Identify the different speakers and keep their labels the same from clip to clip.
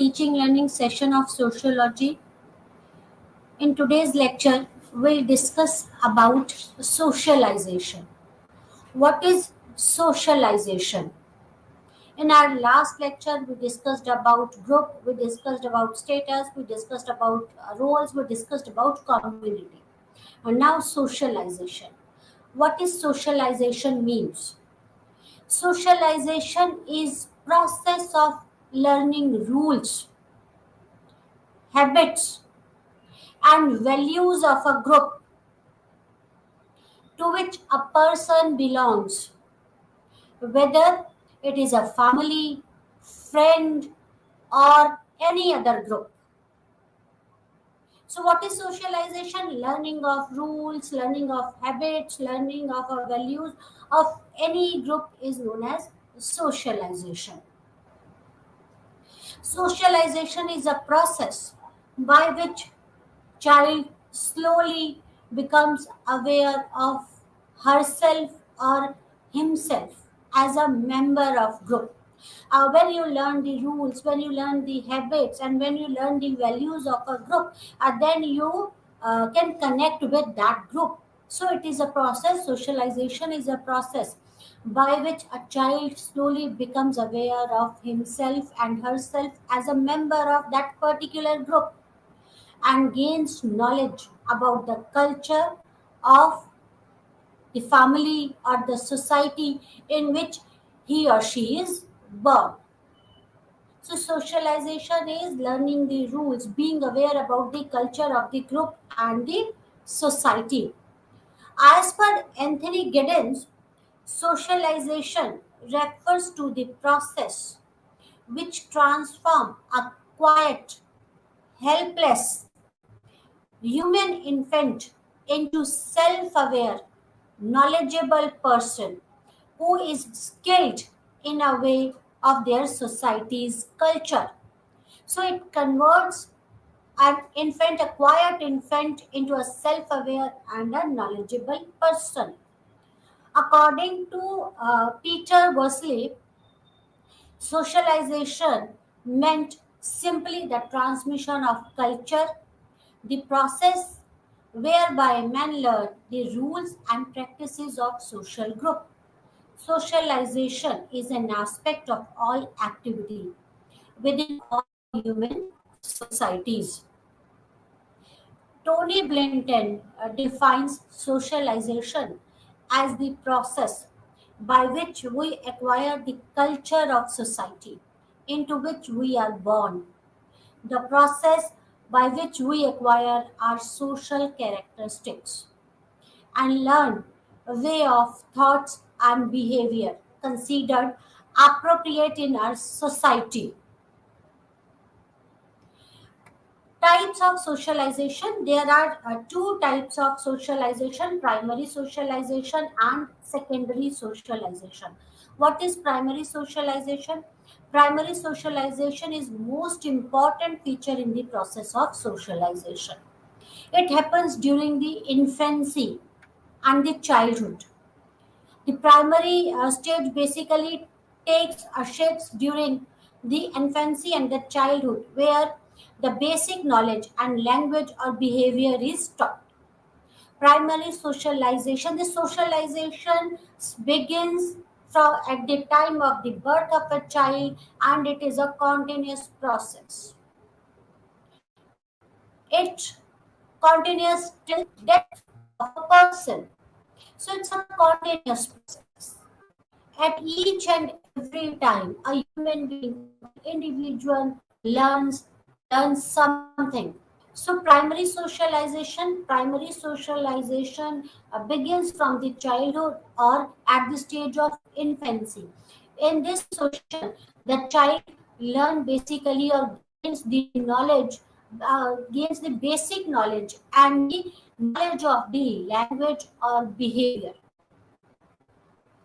Speaker 1: teaching learning session of sociology. In today's lecture, we'll discuss about socialization. What is socialization? In our last lecture, we discussed about group, we discussed about status, we discussed about roles, we discussed about community. And now socialization. What is socialization means? Socialization is process of learning rules, habits, and values of a group to which a person belongs, whether it is a family, friend, or any other group. So, what is socialization? Learning of rules, learning of habits, learning of values of any group is known as socialization. Socialization is a process by which child slowly becomes aware of herself or himself as a member of group. When you learn the rules, when you learn the habits, and when you learn the values of a group, then you can connect with that group. So it is a process. Socialization is a process by which a child slowly becomes aware of himself and herself as a member of that particular group and gains knowledge about the culture of the family or the society in which he or she is born. So, socialization is learning the rules, being aware about the culture of the group and the society. As per Anthony Giddens, socialization refers to the process which transform a quiet, helpless human infant into self-aware, knowledgeable person who is skilled in a way of their society's culture. So it converts an infant, a quiet infant, into a self-aware and a knowledgeable person. According to Peter Worsley, socialization meant simply the transmission of culture, the process whereby men learn the rules and practices of social group. Socialization is an aspect of all activity within all human societies. Tony Blinton defines socialization as the process by which we acquire the culture of society into which we are born, the process by which we acquire our social characteristics and learn a way of thoughts and behavior considered appropriate in our society. Types of socialization. There are two types of socialization: primary socialization and secondary socialization. What is primary socialization? Primary socialization is most important feature in the process of socialization. It happens during the infancy and the childhood. The primary stage basically takes shapes during the infancy and the childhood, where the basic knowledge and language or behavior is taught. Primary socialization. The socialization begins from at the time of the birth of a child, and it is a continuous process. It continues till death of a person. So it's a continuous process. At each and every time, a human being, individual learns something. So primary socialization begins from the childhood or at the stage of infancy. In this social, the child learn basically or gains the basic knowledge and the knowledge of the language or behavior.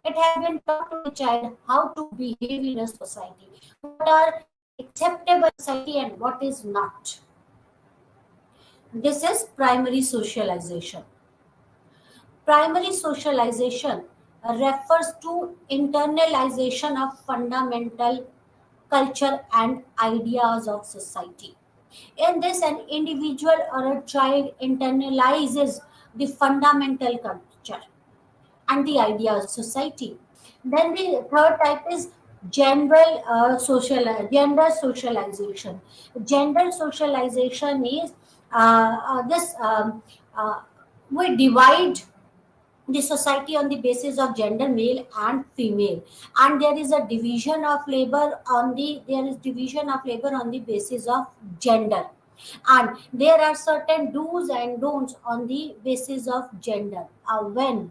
Speaker 1: It has been taught to the child how to behave in a society, what are acceptable society and what is not. This is primary socialization. Primary socialization refers to internalization of fundamental culture, and ideas of society. In this, an individual or a child internalizes the fundamental culture and the ideas of society. Then the third type is gender socialization. Gender socialization is this uh, we divide the society on the basis of gender, male and female, and there is division of labor on the basis of gender, and there are certain do's and don'ts on the basis of gender. When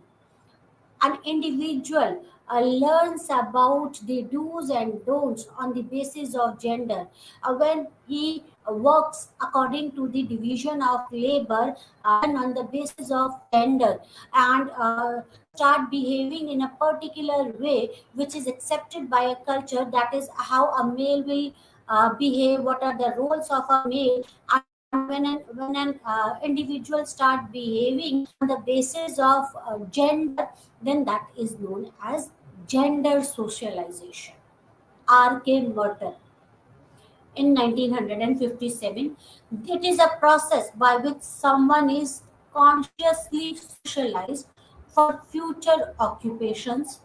Speaker 1: an individual learns about the do's and don'ts on the basis of gender, when he works according to the division of labor and on the basis of gender, and start behaving in a particular way which is accepted by a culture, that is how a male will behave, what are the roles of a male. And when an individual start behaving on the basis of gender, then that is known as gender socialization. R.K. Merton in 1957. It is a process by which someone is consciously socialized for future occupations,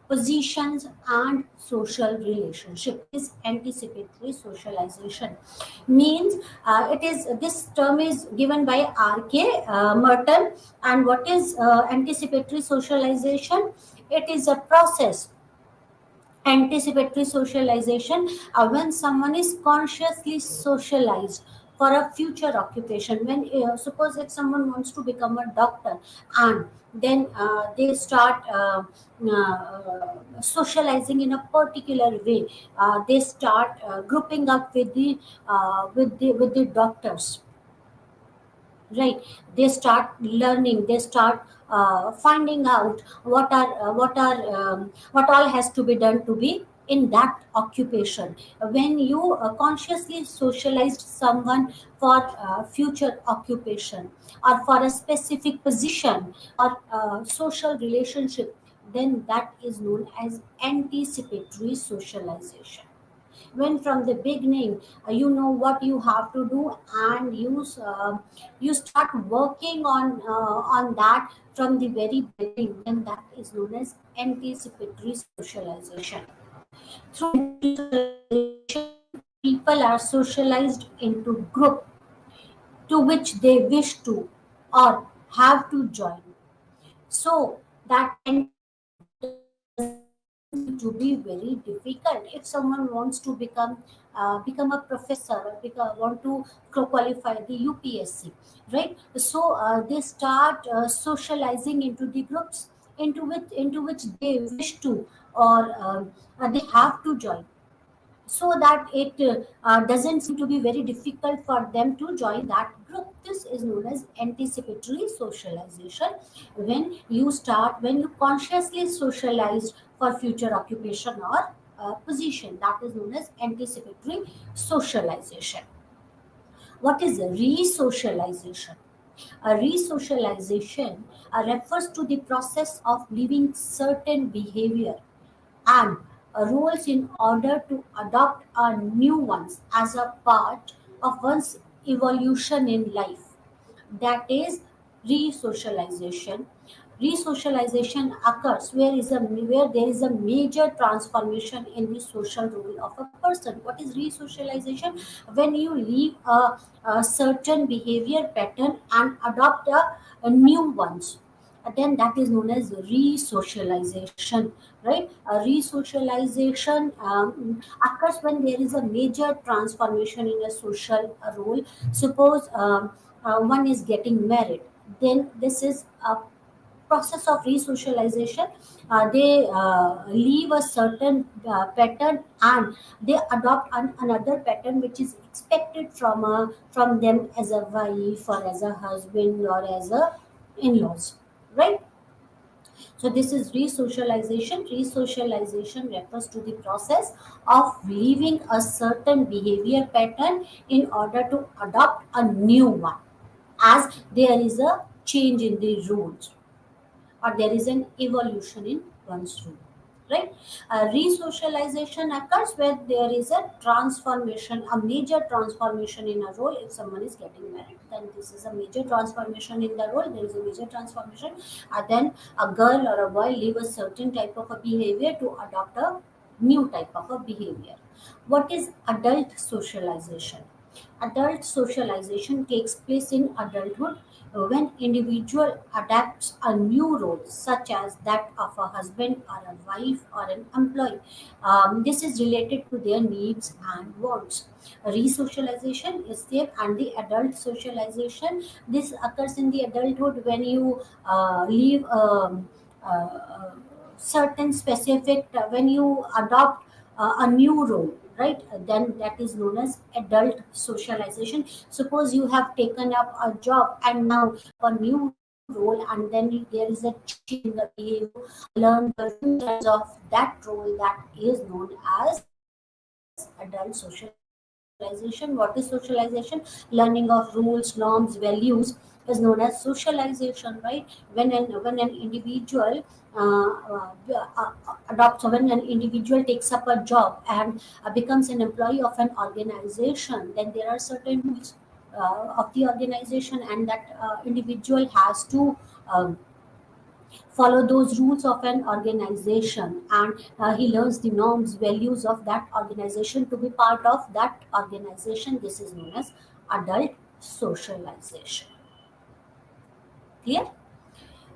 Speaker 1: positions, and social relationship. Is anticipatory socialization means, it is this term is given by R.K. Merton. And what is anticipatory socialization? It is a process, anticipatory socialization, when someone is consciously socialized for a future occupation. When suppose if someone wants to become a doctor, and then they start socializing in a particular way, they start grouping up with the doctors, right? They start learning, they start finding out what all has to be done to be in that occupation. When you consciously socialized someone for future occupation, or for a specific position, or social relationship, then that is known as anticipatory socialization. When from the beginning you know what you have to do, and you start working on that from the very beginning, then that is known as anticipatory socialization. Through socialization, people are socialized into group to which they wish to or have to join, so that to be very difficult. If someone wants to become a professor, or want to qualify the UPSC, right? So they start socializing into the groups into which they wish to, or they have to join, so that it doesn't seem to be very difficult for them to join that group. This is known as anticipatory socialization. When you consciously socialize for future occupation or position, that is known as anticipatory socialization. What is re-socialization? A re-socialization refers to the process of leaving certain behavior and roles in order to adopt a new ones as a part of one's evolution in life. That is re-socialization. Re-socialization occurs where there is a major transformation in the social role of a person. What is re-socialization? When you leave a certain behavior pattern and adopt a new ones, then that is known as re-socialization, right? A re-socialization occurs when there is a major transformation in a social role. Suppose one is getting married, then this is a process of re-socialization. They leave a certain pattern, and they adopt another pattern which is expected from them as a wife, or as a husband, or as a in-laws, right? So this is re-socialization. Re-socialization refers to the process of leaving a certain behavior pattern in order to adopt a new one, as there is a change in the rules, or there is an evolution in one's rule. right? Resocialization occurs where there is a transformation, a major transformation in a role. If someone is getting married, then this is a major transformation in the role. There is a major transformation. Then a girl or a boy leave a certain type of a behavior to adopt a new type of a behavior. What is adult socialization? Adult socialization takes place in adulthood when individual adapts a new role, such as that of a husband or a wife or an employee. This is related to their needs and wants. Resocialization is there, and the adult socialization, this occurs in the adulthood when you leave certain specific, when you adopt a new role, right? Then that is known as adult socialization. Suppose you have taken up a job and now a new role, and then there is a change in the behavior, learn the rules of that role, that is known as adult socialization. What is socialization? Learning of rules, norms, values is known as socialization, right? When an individual adopts, when an individual takes up a job and becomes an employee of an organization, then there are certain rules of the organization, and that individual has to follow those rules of an organization, and he learns the norms, values of that organization to be part of that organization. This is known as adult socialization. Clear?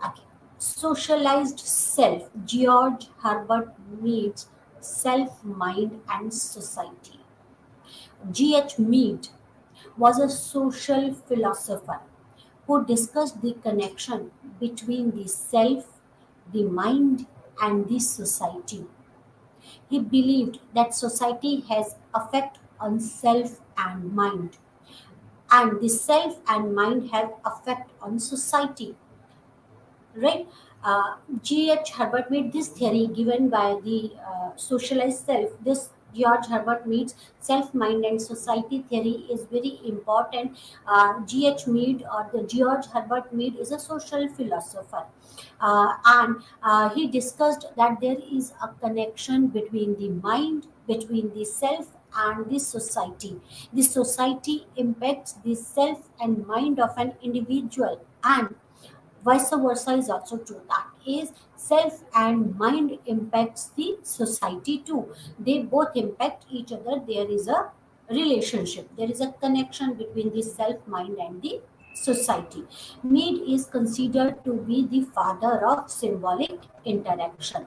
Speaker 1: Okay. Socialized self. George Herbert Mead's Self, Mind, and Society. G.H. Mead was a social philosopher who discussed the connection between the self, the mind, and the society. He believed that society has effect on self and mind, and the self and mind have effect on society, right? G.H. Herbert made this theory given by the socialized self. This George Herbert Mead's self, mind, and society theory is very important. G.H. Mead, or the George Herbert Mead, is a social philosopher, and he discussed that there is a connection between the mind, between the self, and the society. The society impacts the self and mind of an individual, and vice versa is also true. That is, self and mind impacts the society too. They both impact each other. There is a relationship, there is a connection between the self, mind, and the society. Mead is considered to be the father of symbolic interaction.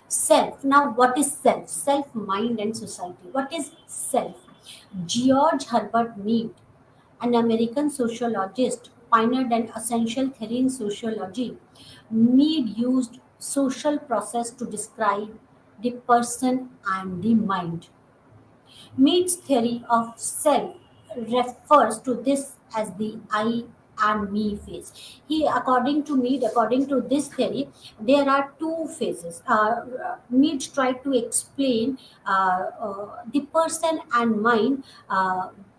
Speaker 1: Self. Now, what is self? Self, mind, and society. What is self? George Herbert Mead, an American sociologist, pioneered an essential theory in sociology. Mead used social process to describe the person and the mind. Mead's theory of self refers to this as the I and me phase. According to Mead, according to this theory, there are two phases. Mead tried to explain the person and mind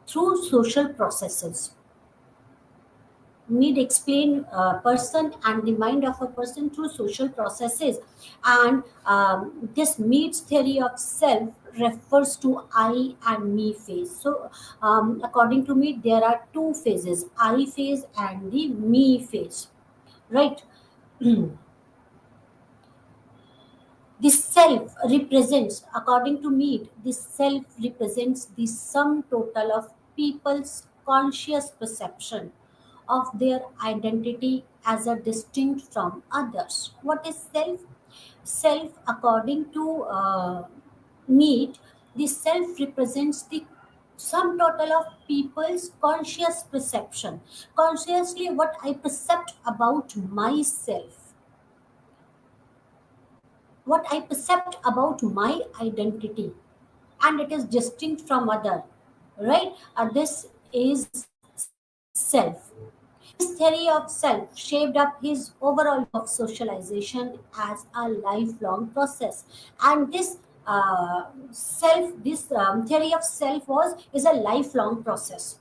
Speaker 1: through social processes. Mead explain person and the mind of a person through social processes, and this Mead's theory of self refers to I and me phase. So according to Mead, there are two phases, I phase and the me phase, right? The self represents, according to Mead, the self represents the sum total of people's conscious perception of their identity as a distinct from others. What is self? Self, according to Mead, the self represents the sum total of people's conscious perception. Consciously, what I percept about myself, what I percept about my identity, and it is distinct from other, right? This is self. His theory of self shaped up his overall of socialization as a lifelong process, and this theory of self was is a lifelong process.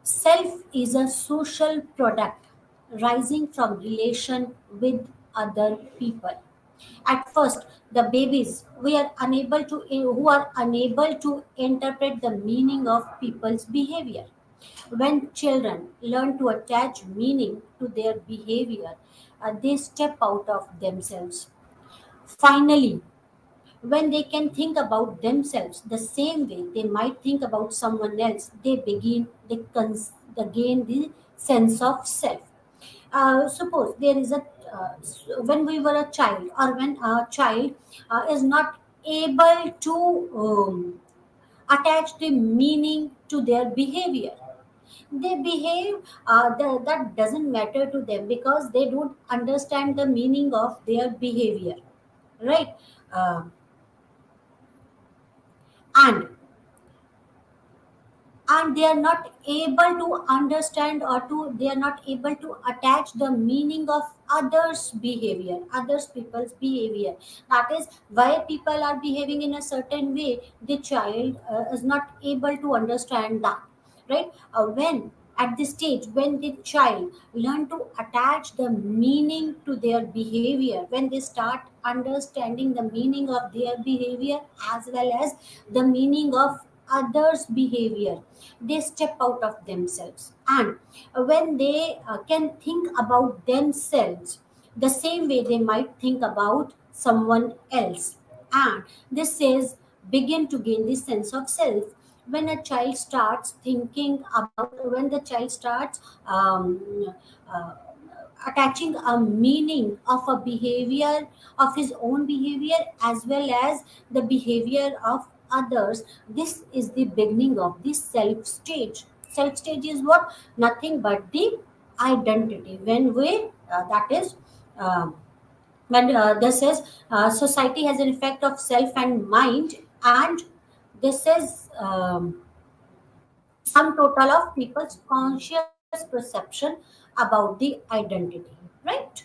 Speaker 1: Self is a social product rising from relation with other people. At first, the babies we are unable to who are unable to interpret the meaning of people's behavior. When children learn to attach meaning to their behavior, they step out of themselves. Finally, when they can think about themselves the same way they might think about someone else, they gain the sense of self. Suppose there is a when we were a child, or when a child is not able to attach the meaning to their behavior, they behave that doesn't matter to them because they don't understand the meaning of their behavior, right? Uh, and and they are not able to understand, or they are not able to attach the meaning of others people's behavior. That is why people are behaving in a certain way. The child is not able to understand that, right? When at this stage, when the child learn to attach the meaning to their behavior, when they start understanding the meaning of their behavior as well as the meaning of others behavior, they step out of themselves. And when they can think about themselves the same way they might think about someone else, and this is begin to gain the sense of self. When a child starts thinking about, when the child starts uh, attaching a meaning of a behavior, of his own behavior as well as the behavior of others, this is the beginning of the self stage. Self stage is what? Nothing but the identity. When we that is uh, when this is society has an effect of self and mind, and this is sum total of people's conscious perception about the identity, right?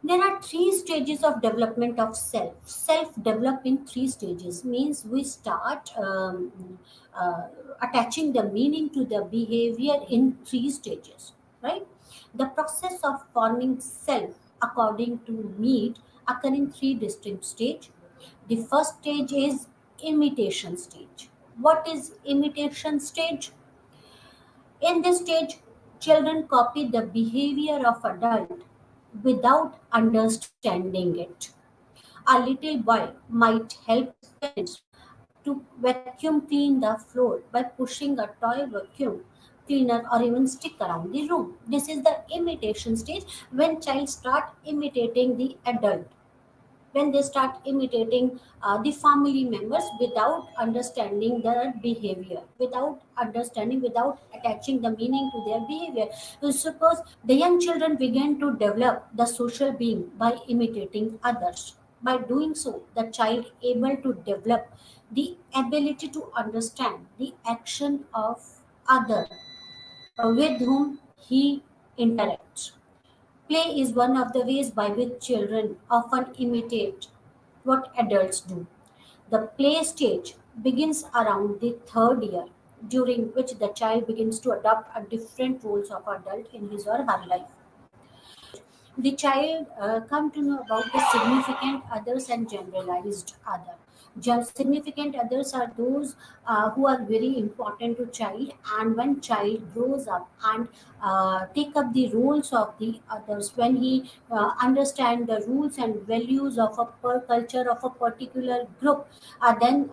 Speaker 1: There are three stages of development of self. Self develop in three stages means we start uh, attaching the meaning to the behavior in three stages, right? The process of forming self, according to Mead, occur in three distinct stages. The first stage is imitation stage. What is imitation stage? In this stage, children copy the behavior of adult without understanding it. A little boy might help his parents to vacuum clean the floor by pushing a toy vacuum cleaner or even stick around the room. This is the imitation stage, when child start imitating the adult, when they start imitating the family members without understanding their behavior, without understanding, without attaching the meaning to their behavior. So suppose the young children begin to develop the social being by imitating others. By doing so, the child able to develop the ability to understand the action of other with whom he interacts. Play is one of the ways by which children often imitate what adults do. The play stage begins around the third year, during which the child begins to adopt a different roles of adult in his or her life. The child come to know about the significant others and generalized other. Significant others are those who are very important to child, and when child grows up and take up the roles of the others, when he understand the rules and values of a per culture of a particular group, then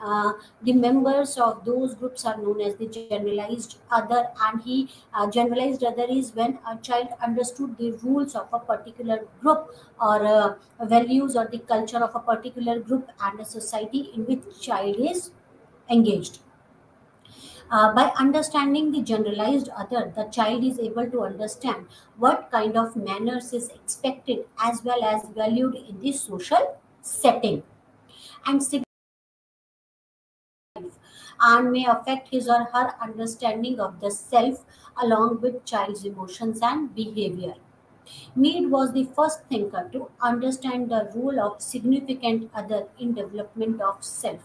Speaker 1: the members of those groups are known as the generalized other. And he generalized other is when a child understood the rules of a particular group, or values or the culture of a particular group and a society in which child is engaged. By understanding the generalized other, the child is able to understand what kind of manners is expected as well as valued in the social setting, and and may affect his or her understanding of the self along with child's emotions and behavior. Mead was the first thinker to understand the role of significant other in development of self.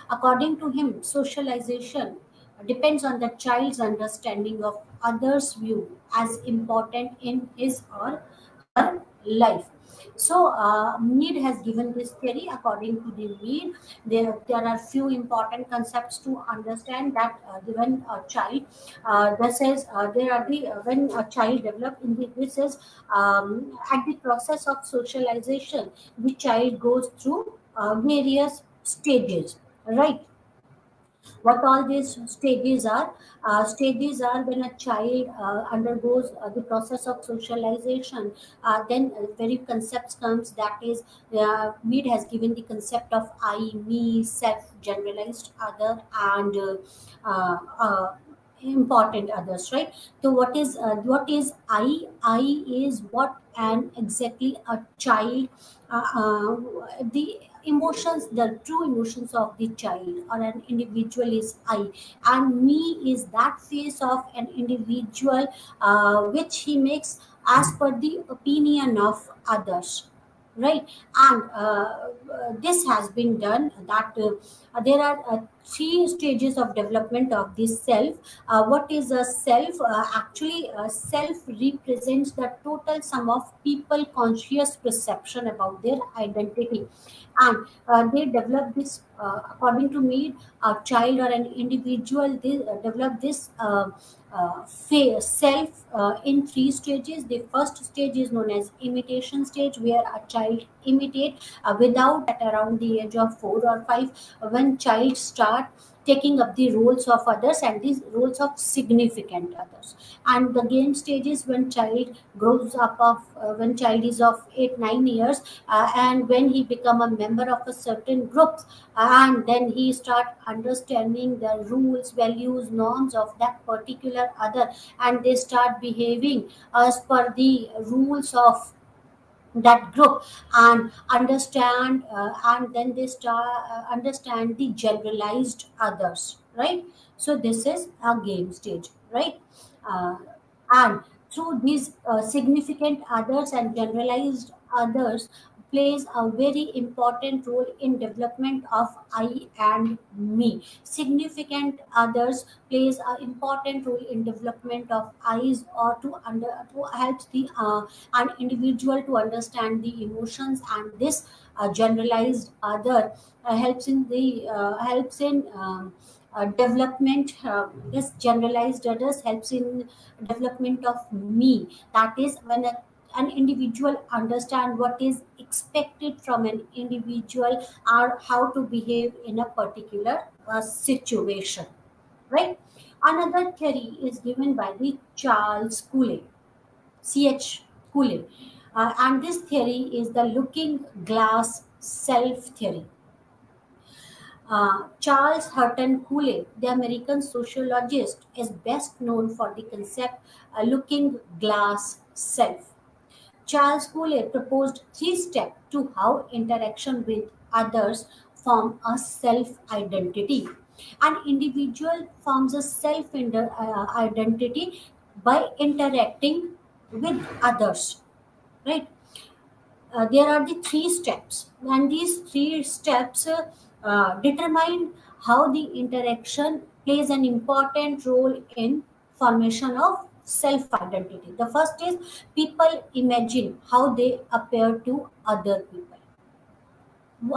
Speaker 1: According to him, socialization depends on the child's understanding of others' view as important in his or her life. So Mead has given this theory. According to the Mead, there are few important concepts to understand that when a child, this is there are the when a child develop in the this is at the process of socialization, the child goes through various stages, right? What all these stages are when a child undergoes the process of socialization. Then very concepts comes, that is Mead has given the concept of I, me, self, generalized other, and important others, right? So what is I is what and exactly a child, the emotions, the true emotions of the child or an individual is I, and me is that face of an individual which he makes as per the opinion of others, right? And this has been done that there are three stages of development of this self. What is a self? Actually, self represents the total sum of people conscious perception about their identity, and they develop this according to me. A child or an individual, they develop this self in three stages. The first stage is known as imitation stage, where a child imitate without at around the age of 4 or 5, when child start taking up the roles of others and these roles of significant others. And the game stage is when child grows up of when child is of 8 9 years, and when he become a member of a certain group, and then he start understanding the rules, values, norms of that particular other, and they start behaving as per the rules of that group, and understand and then they start understand the generalized others, right? So this is a game stage, right? uh, and through these significant others and generalized others plays a very important role in development of I and me. Significant others plays an important role in development of I's, or to help the an individual to understand the emotions, and this generalized other helps in development. This generalized others helps in development of me. That is when an individual understand what is expected from an individual, or how to behave in a particular situation, right? Another theory is given by the Charles Cooley, CH Cooley. And this theory is the looking glass self theory. Charles Hutton Cooley, the American sociologist, is best known for the concept looking glass self. Charles Cooley proposed three steps to how interaction with others form a self identity. An individual forms a self identity by interacting with others, right? There are the three steps, and these three steps determine how the interaction plays an important role in formation of self identity. The first is people imagine how they appear to other people,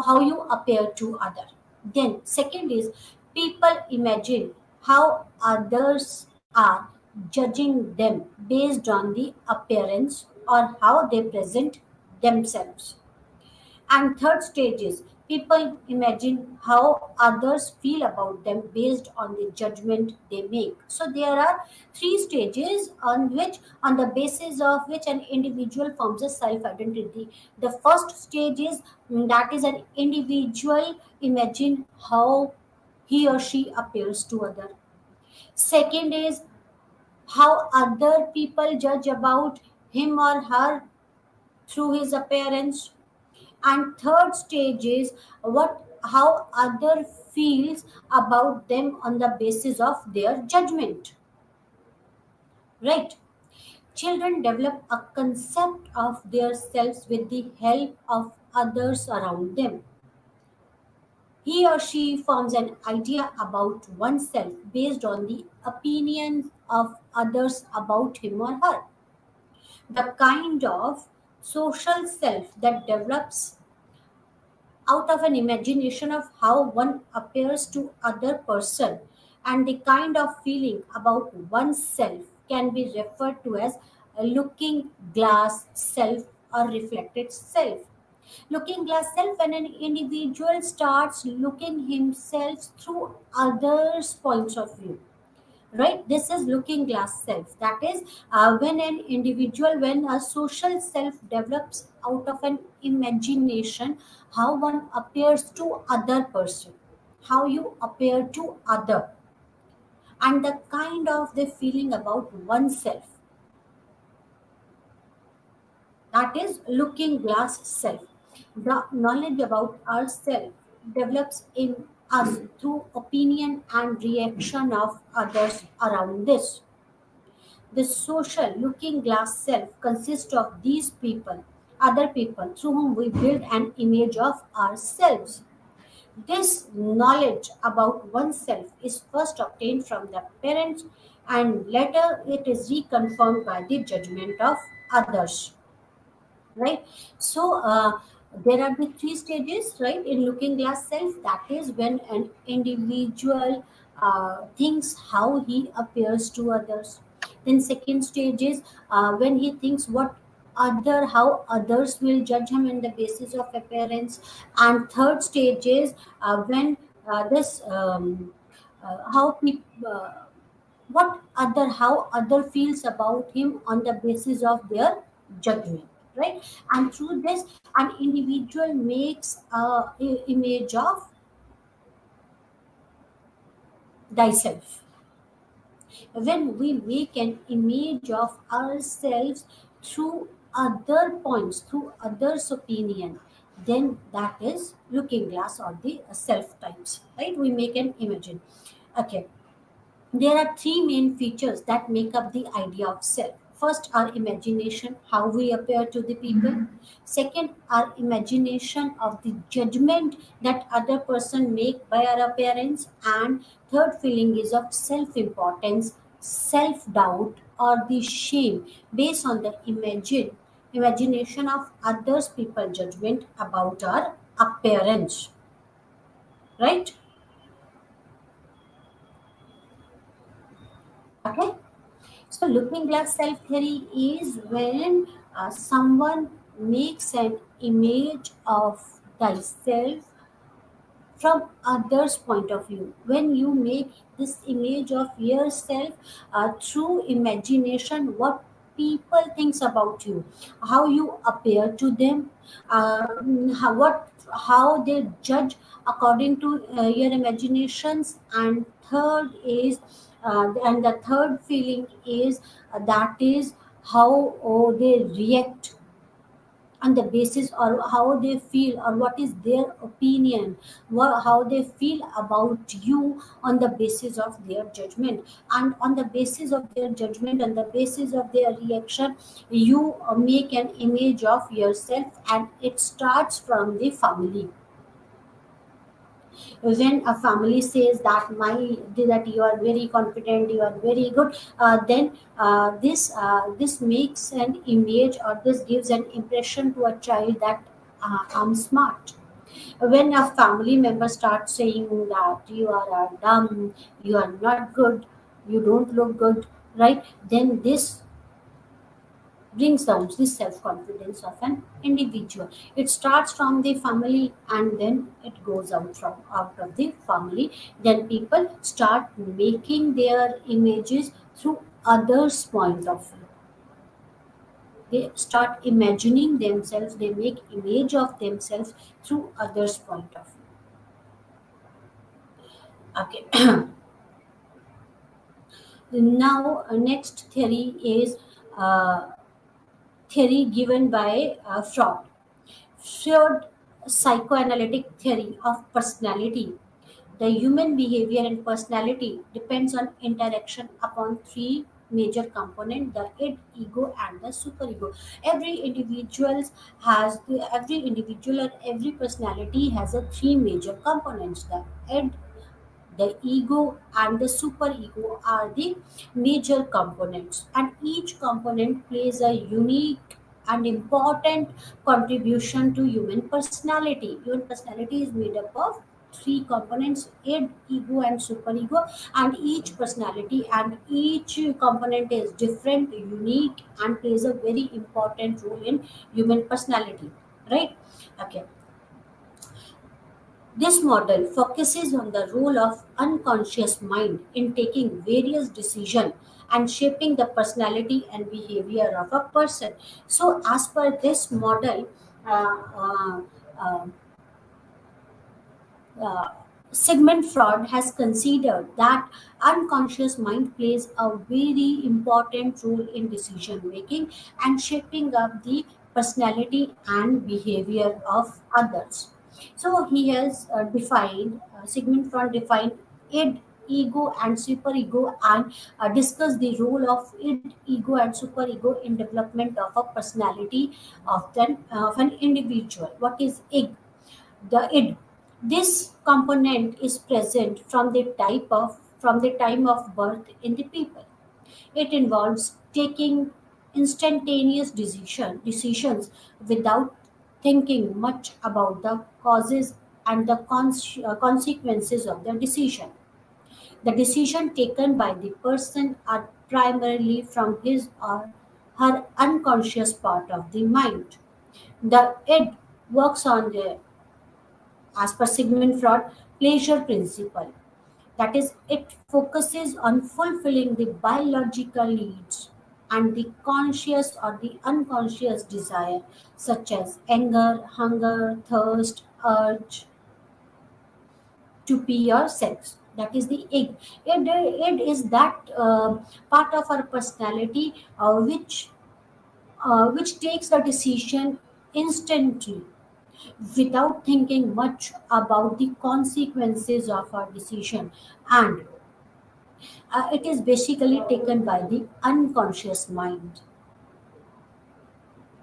Speaker 1: how you appear to other. Then second is people imagine how others are judging them based on the appearance or how they present themselves. And third stage is people imagine how others feel about them based on the judgment they make. So there are three stages on the basis of which an individual forms a self-identity. The first stage is that is an individual imagine how he or she appears to other. Second is how other people judge about him or her through his appearance. And third stage is what how other feels about them on the basis of their judgment, right? Children develop a concept of their selves with the help of others around them. He or she forms an idea about oneself based on the opinions of others about him or her. The kind of social self that develops out of an imagination of how one appears to other person, and the kind of feeling about oneself can be referred to as a looking glass self or reflected self. Looking glass self, when an individual starts looking himself through others points of view, right? This is looking glass self. That is, when an individual, when a social self develops out of an imagination how one appears to other person, how you appear to other, and the kind of the feeling about oneself, that is looking glass self. The knowledge about ourselves develops in us through opinion and reaction of others around this. The social looking glass self consists of these people, other people through whom we build an image of ourselves. This knowledge about oneself is first obtained from the parents and later it is reconfirmed by the judgment of others, right? So, there are the three stages, right, in looking glass self. That is when an individual thinks how he appears to others. Then second stage is when he thinks what other how others will judge him on the basis of appearance. And third stage is when this how people what other how other feels about him on the basis of their judgment, right? And through this an individual makes image of thyself. When we make an image of ourselves through other points, through others opinion, then that is looking glass or the self types, right? We make an image. Okay. There are three main features that make up the idea of self. First, our imagination, how we appear to the people. Second, our imagination of the judgment that other person make by our appearance. And third feeling is of self-importance, self-doubt, or the shame based on the imagination of others people judgment about our appearance. Right? Okay. So, looking glass self theory is when someone makes an image of thyself from others' point of view. When you make this image of yourself through imagination, what people thinks about you, how you appear to them, how they judge according to your imaginations. And third is and the third feeling is that is how they react on the basis or how they feel or what is their opinion, how they feel about you on the basis of their judgment. And on the basis of their judgment, on the basis of their reaction, you make an image of yourself, and it starts from the family. When a family says that you are very confident, you are very good, then this makes an image, or this gives an impression to a child that I'm smart. When a family member starts saying that you are dumb, you are not good, you don't look good, right, then this brings down the self-confidence of an individual. It starts from the family and then it goes out of the family. Then people start making their images through others' point of view. They start imagining themselves, they make image of themselves through others' point of view. Okay. Now, next theory is uh, theory given by Freud. Freud psychoanalytic theory of personality. The human behavior and personality depends on interaction upon three major components: the id, ego, and the superego. Every individual or every personality has a three major components: the id, the ego, and the superego are the major components, and each component plays a unique and important contribution to human personality. Human personality is made up of three components: id, ego, and superego. And each personality and each component is different, unique, and plays a very important role in human personality. Right? Okay. This model focuses on the role of unconscious mind in taking various decisions and shaping the personality and behavior of a person. So, as per this model, uh, uh, uh, uh, Sigmund Freud has considered that unconscious mind plays a very important role in decision making and shaping up the personality and behavior of others. So he has Sigmund Freud defined id, ego, and superego, and discussed the role of id, ego, and superego in development of a personality of an individual. What is id? The id. This component is present from the time of birth in the people. It involves taking instantaneous decisions without thinking much about the causes and the consequences of the decision. The decision taken by the person are primarily from his or her unconscious part of the mind. The id works on the, as per Sigmund Freud, pleasure principle. That is, it focuses on fulfilling the biological needs and the conscious or the unconscious desire, such as anger, hunger, thirst, urge to pee or sex. That is the id. Id is that part of our personality which takes the decision instantly without thinking much about the consequences of our decision, and it is basically taken by the unconscious mind.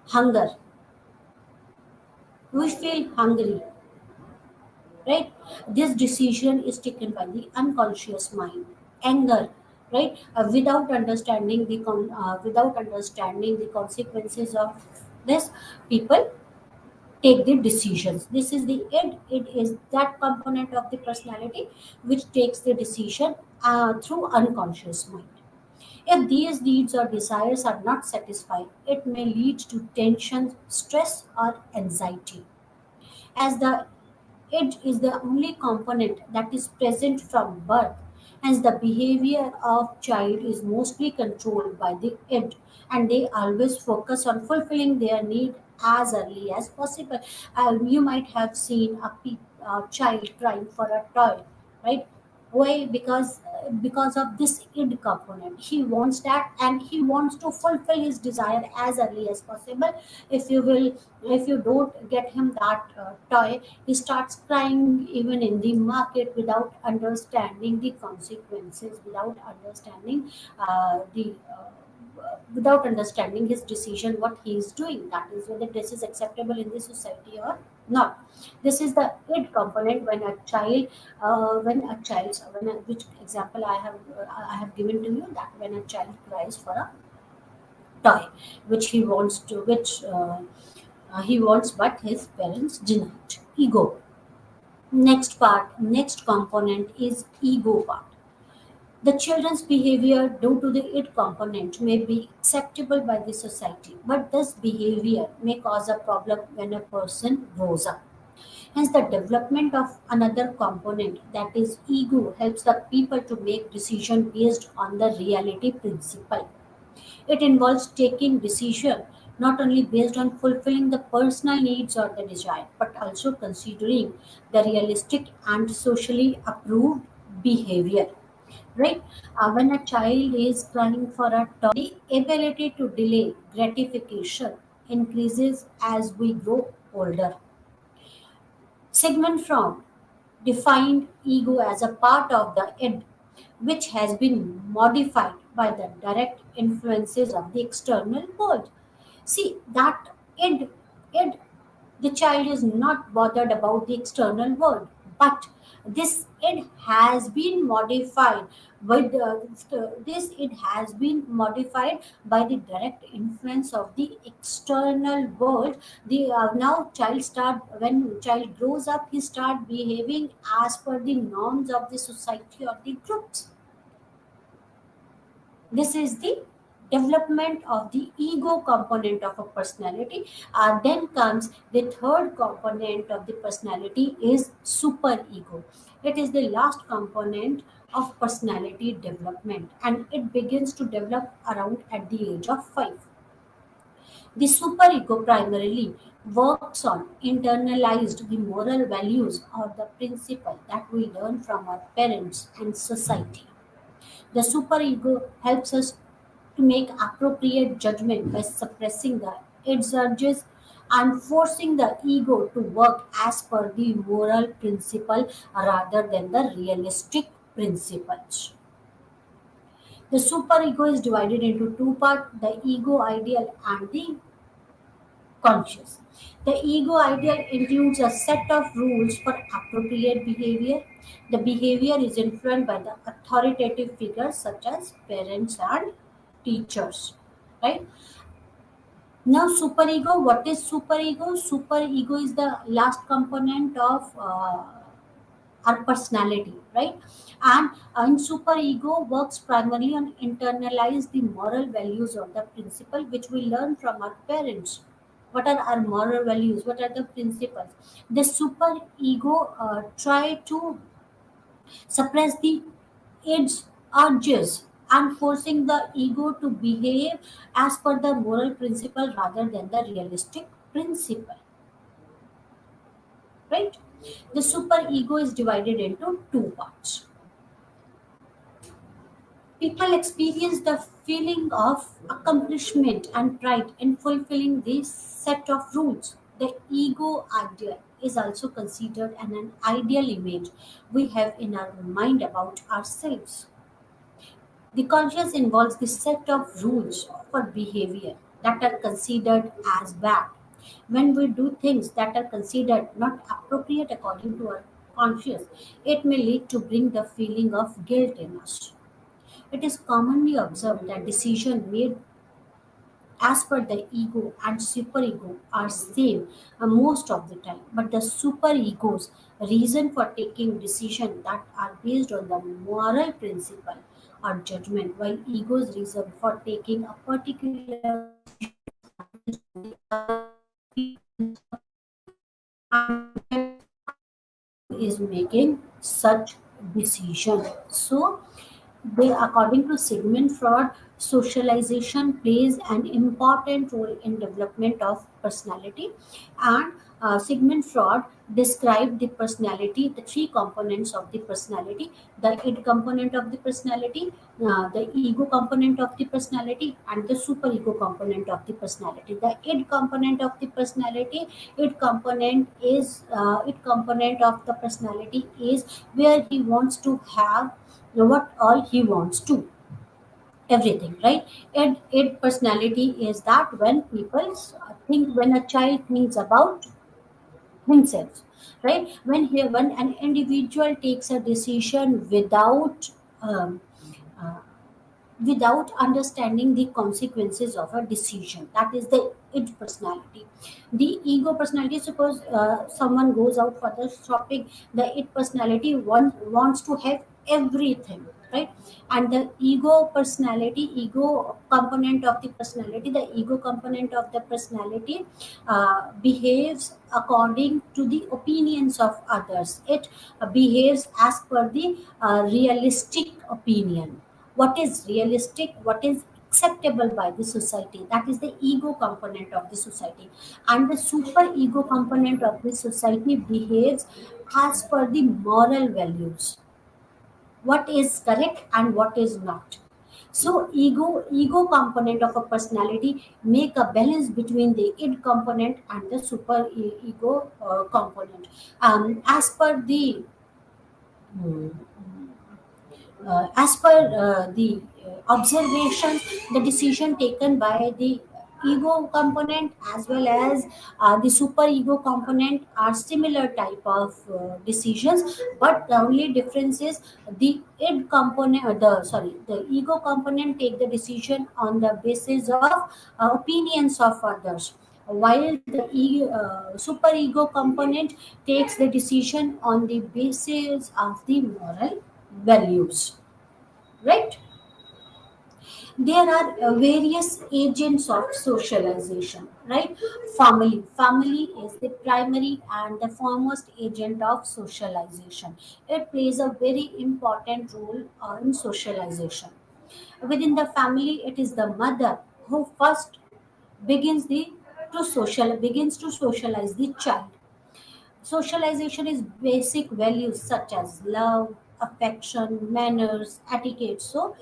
Speaker 1: Hunger, we feel hungry, right? This decision is taken by the unconscious mind. Anger, right? Without understanding the consequences of this, people take the decisions. This is the id. It is that component of the personality which takes the decision through unconscious mind. If these needs or desires are not satisfied, it may lead to tension, stress, or anxiety. As the id is the only component that is present from birth, hence the behavior of child is mostly controlled by the id, and they always focus on fulfilling their need as early as possible. You might have seen a child crying for a toy, right? Why? Because of this id component, he wants that and he wants to fulfill his desire as early as possible. if you will if you don't get him that toy, he starts crying even in the market without understanding the consequences, without understanding his decision, what he is doing, that is whether this is acceptable in the society or not. This is the id component. Which example I have given to you, that when a child cries for a toy which he wants, but his parents denied. Ego. Next component is ego part. The children's behavior due to the id component may be acceptable by the society, but this behavior may cause a problem when a person grows up. Hence, the development of another component, that is ego, helps the people to make decision based on the reality principle. It involves taking decision not only based on fulfilling the personal needs or the desire, but also considering the realistic and socially approved behavior. Right? When a child is crying for a toy, the ability to delay gratification increases as we grow older. Sigmund Freud defined ego as a part of the id which has been modified by the direct influences of the external world. See that id, id, the child is not bothered about the external world. but this it has been modified with this it has been modified by the direct influence of the external world. The now child start when child grows up, he start behaving as per the norms of the society or the groups. This is the development of the ego component of a personality. Then comes the third component of the personality is superego. It is the last component of personality development, and it begins to develop around at the age of 5. The superego primarily works on internalized the moral values or the principle that we learn from our parents and society. The superego helps us to make appropriate judgment by suppressing its urges and forcing the ego to work as per the moral principle rather than the realistic principles. The superego is divided into two parts, the ego ideal and the conscious. The ego ideal includes a set of rules for appropriate behavior. The behavior is influenced by the authoritative figures such as parents and teachers. Right? Now, superego. What is superego? Superego is the last component of our personality, right? And superego works primarily on internalize the moral values or the principle which we learn from our parents. What are our moral values? What are the principles? The superego try to suppress the its urges and forcing the ego to behave as per the moral principle rather than the realistic principle, right? The superego is divided into two parts. People experience the feeling of accomplishment and pride in fulfilling this set of rules. The ego ideal is also considered an ideal image we have in our mind about ourselves. The conscious involves the set of rules for behavior that are considered as bad. When we do things that are considered not appropriate according to our conscious, it may lead to bring the feeling of guilt in us. It is commonly observed that decisions made as per the ego and superego are same most of the time, but the superego's reason for taking decisions that are based on the moral principle or judgment, while ego's reason for taking a particular is making such decision. So they, according to Sigmund Freud, socialization plays an important role in development of personality. And Sigmund Freud described the personality, the three components of the personality: the id component of the personality, the ego component of the personality, and the superego component of the personality. The id component of the personality, id component of the personality is where he wants to have what all he wants to, everything, right? And personality is that when people think, when a child thinks about himself, right? When an individual takes a decision um, uh, without understanding the consequences of a decision, that is the id personality. The ego personality, suppose someone goes out for the shopping, the id personality wants to have everything, right? And the ego component of the personality, the ego component of the personality behaves according to the opinions of others. It behaves as per the realistic opinion. What is realistic, what is acceptable by the society, that is the ego component of the society. And the super ego component of the society behaves as per the moral values, what is correct and what is not. So ego component of a personality make a balance between the id component and the super ego component. As per the as per the observation, the decision taken by the ego component as well as the super ego component are similar type of decisions, but the only difference is the id component, the ego component take the decision on the basis of opinions of others, while the super ego component takes the decision on the basis of the moral values, right? There are various agents of socialization, right? Family is the primary and the foremost agent of socialization. It plays a very important role in socialization. Within the family, it is the mother who first begins to socialize the child. Socialization is basic values such as love, affection, manners, etiquette. So,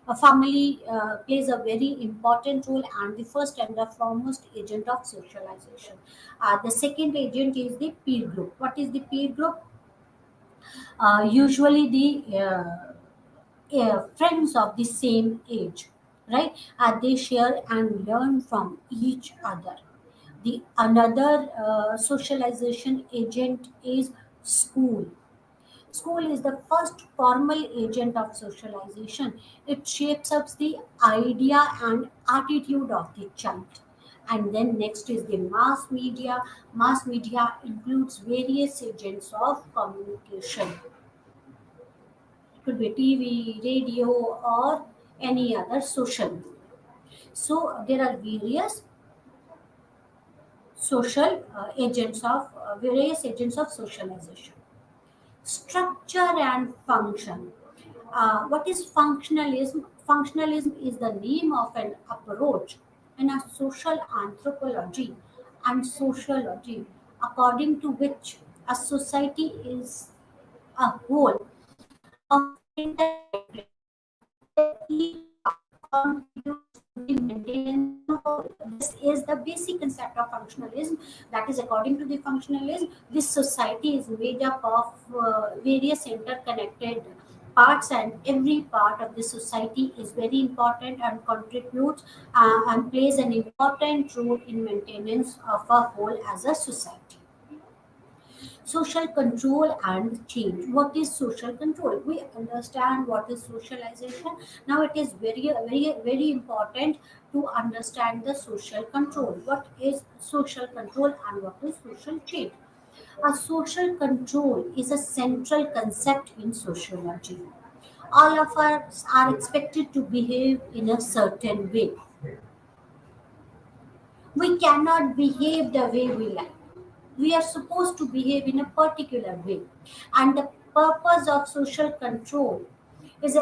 Speaker 1: a family plays a very important role and the first and the foremost agent of socialization. The second agent is the peer group. What is the peer group? Usually, the friends of the same age, right? They share and learn from each other. The another socialization agent is school. School is the first formal agent of socialization. It shapes up the idea and attitude of the child. And then next is the mass media. Mass media includes various agents of communication. It could be TV, radio, or any other social media. So there are various agents of socialization. Structure and function. What is functionalism? Functionalism is the name of an approach in a social anthropology and sociology, according to which a society is a whole of interconnected. Each contributes to the maintenance of the whole. This is the basic concept of functionalism. That is, according to the functionalism, this society is made up of various interconnected parts, and every part of the society is very important and contributes and plays an important role in maintenance of a whole as a society. Social control and change. What is social control? We understand what is socialization. Now it is very important to understand the social control. What is social control and what is social change? A social control is a central concept in sociology. All of us are expected to behave in a certain way. We cannot behave the way we like. We are supposed to behave in a particular way. And the purpose of social control is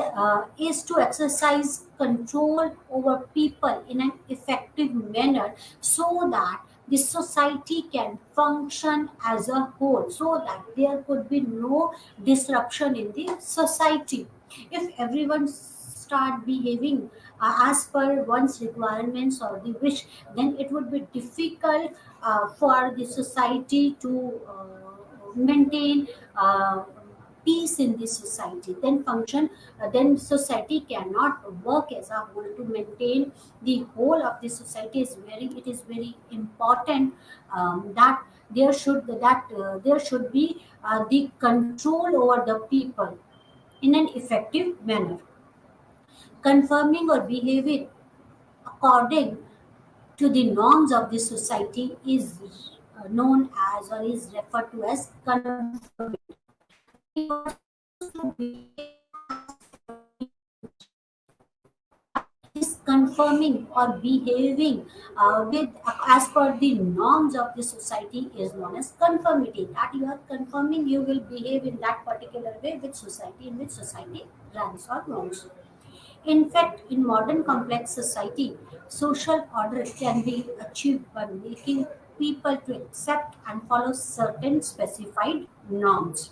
Speaker 1: to exercise control over people in an effective manner so that the society can function as a whole, so that there could be no disruption in the society. If everyone start behaving as per one's requirements or the wish, then it would be difficult for the society to maintain peace in the society, then function, then society cannot work as a whole. To maintain the whole of the society is very important that there should be the control over the people in an effective manner. Confirming or behaving according to the norms of the society is known as or is referred to as conformity. Is confirming or behaving with as per the norms of the society is known as conformity. That you are confirming, you will behave in that particular way with society, in which society runs or norms. In fact, in modern complex society, social order can be achieved by making people to accept and follow certain specified norms.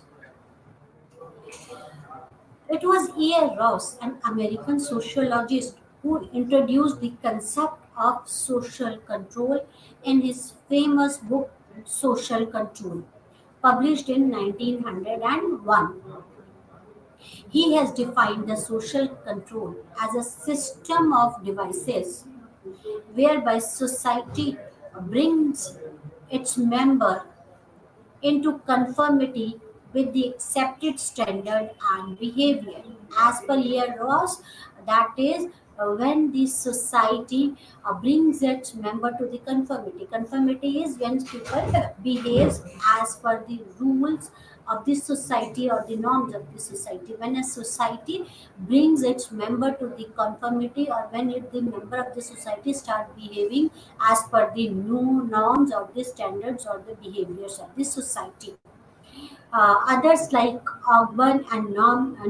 Speaker 1: It was E.A. Ross, an American sociologist, who introduced the concept of social control in his famous book Social Control, published in 1901. He has defined the social control as a system of devices whereby society brings its member into conformity with the accepted standard and behavior. As per year laws, that is, when the society brings its member to the conformity. Conformity is when people behaves as per the rules of the society or the norms of the society. When a society brings its member to the conformity, or when the member of the society start behaving as per the new norms or the standards or the behaviors of the society. Others like Ogburn and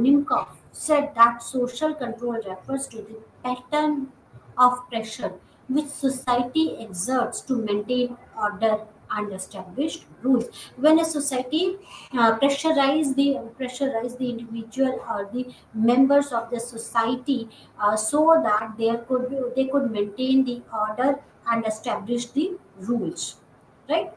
Speaker 1: Nimkov said that social control refers to the pattern of pressure which society exerts to maintain order and established rules. When a society pressurize the individual or the members of the society, so that they could maintain the order and establish the rules, right?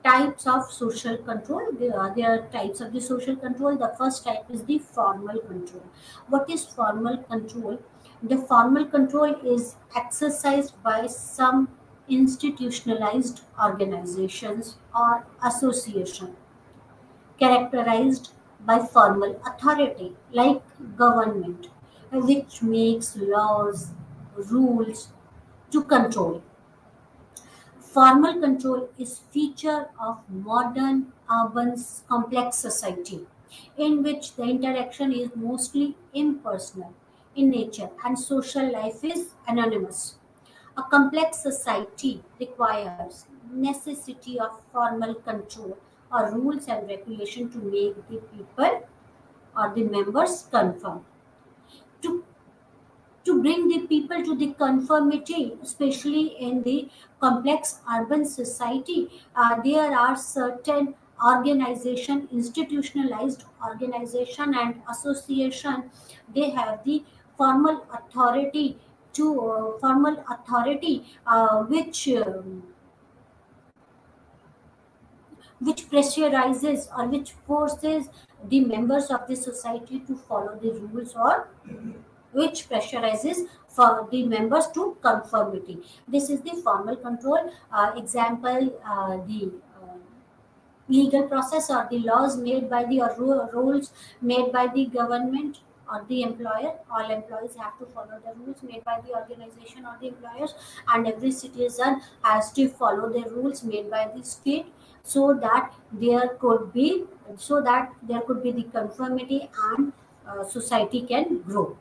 Speaker 1: Types of social control. There are types of the social control. The first type is the formal control. What is formal control? The formal control is exercised by some institutionalized organizations or association characterized by formal authority like government, which makes laws, rules to control. Formal control is feature of modern urban complex society in which the interaction is mostly impersonal in nature and social life is anonymous. A complex society requires necessity of formal control or rules and regulation to make the people or the members conform. To bring the people to the conformity, especially in the complex urban society, there are certain organization, institutionalized organization and association. They have the formal authority which pressurizes or which forces the members of the society to follow the rules, or which pressurizes for the members to conformity. This is the formal control. Example, the legal process or the laws made by the, or rules made by the government or the employer. All employees have to follow the rules made by the organization or the employers, and every citizen has to follow the rules made by the state, so that there could be the conformity, and society can grow.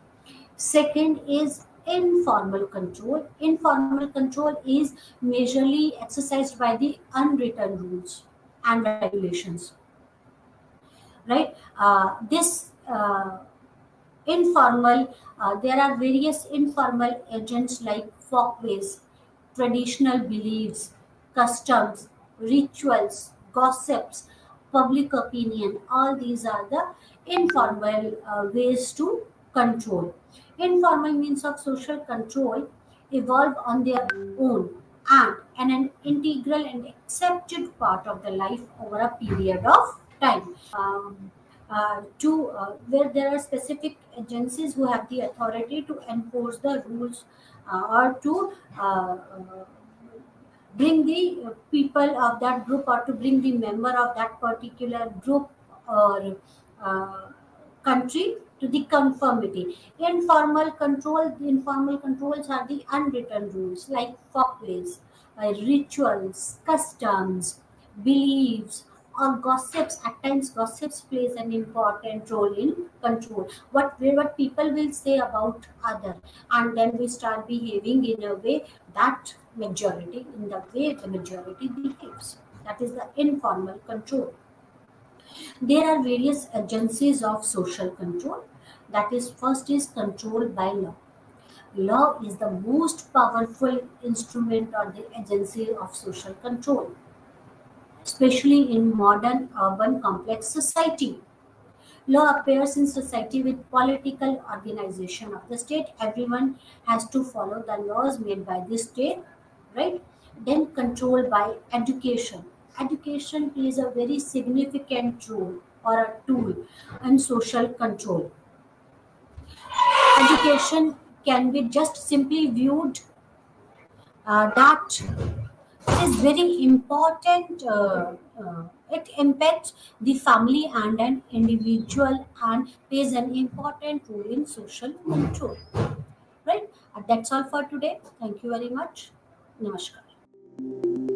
Speaker 1: Second is informal control. Informal control is majorly exercised by the unwritten rules and regulations, right? This informal, there are various informal agents like folkways, traditional beliefs, customs, rituals, gossips, public opinion. All these are the informal ways to control. Informal means of social control evolve on their own and an integral and accepted part of the life over a period of time. To Where there are specific agencies who have the authority to enforce the rules, or to bring the people of that group, or to bring the member of that particular group or uh, country to the conformity. The informal controls are the unwritten rules like folkways, rituals, customs, beliefs, or gossips. At times, gossips plays an important role in control. What people will say about other, and then we start behaving in a way that majority, in the way the majority behaves. That is the informal control. There are various agencies of social control. That is, first is control by law. Law is the most powerful instrument or the agency of social control, especially in modern urban complex society. Law appears in society with political organization of the state. Everyone has to follow the laws made by the state, right? Then control by education. Education plays a very significant role or a tool in social control. Education can be just simply viewed that is very important. It impacts the family and an individual and plays an important role in social control. Right? That's all for today. Thank you very much. Namaskar.